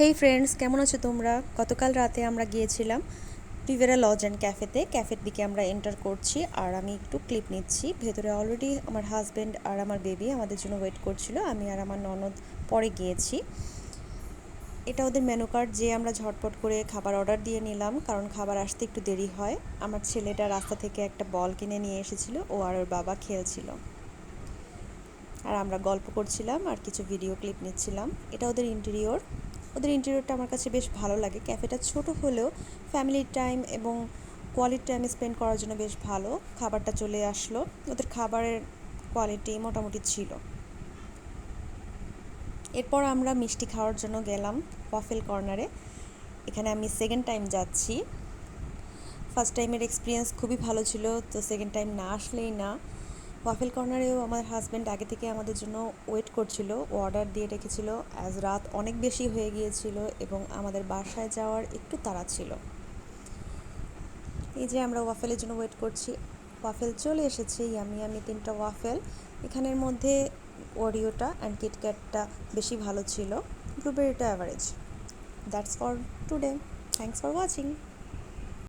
হেই friends, কেমন আছো তোমরা? গতকাল রাতে আমরা গিয়েছিলাম রিভেরা লজ অ্যান্ড ক্যাফের দিকে আমরা এন্টার করছি আর আমি একটু ক্লিপ নিচ্ছি। ভেতরে অলরেডি আমার হাজব্যান্ড আর আমার বেবি আমাদের জন্য ওয়েট করছিল। আমি আর আমার ননদ পরে গিয়েছি। এটা ওদের মেনু কার্ড, যে আমরা ঝটপট করে খাবার অর্ডার দিয়ে নিলাম, কারণ খাবার আসতে একটু দেরি হয়। আমার ছেলেটা রাস্তা থেকে একটা বল কিনে নিয়ে এসেছিল, ও আর ওর বাবা খেলছিল আর আমরা গল্প করছিলাম আর কিছু ভিডিও ক্লিপ নিচ্ছিলাম। এটা ওদের ইন্টেরিয়রটা আমার কাছে বেশ ভালো লাগে। ক্যাফেটা ছোট হলেও ফ্যামিলি টাইম এবং কোয়ালিটি টাইম স্পেন্ড করার জন্য বেশ ভালো। খাবারটা চলে আসলো, ওদের খাবারের কোয়ালিটি মোটামুটি ছিল। এরপর আমরা মিষ্টি খাওয়ার জন্য গেলাম ওয়াফেল কর্নারে। এখানে আমি সেকেন্ড টাইম যাচ্ছি। ফার্স্ট টাইমের এক্সপিরিয়েন্স খুবই ভালো ছিল, তো সেকেন্ড টাইম না আসলেই না। ওয়াফেল কর্নারেও আমার হাজব্যান্ড আগে থেকে আমাদের জন্য ওয়েট করছিল, ও অর্ডার দিয়ে রেখেছিল। অ্যাজ রাত অনেক বেশি হয়ে গিয়েছিল এবং আমাদের বাসায় যাওয়ার একটু তাড়া ছিল। এই যে আমরা ওয়াফেলের জন্য ওয়েট করছি, ওয়াফেল চলে এসেছে। ইয়ামি ইয়ামি 3টা ওয়াফেল। এখানের মধ্যে ওরিওটা অ্যান্ড কিটক্যাটটা বেশি ভালো ছিল, ব্লুবেরিটা average. That's for today. Thanks for watching.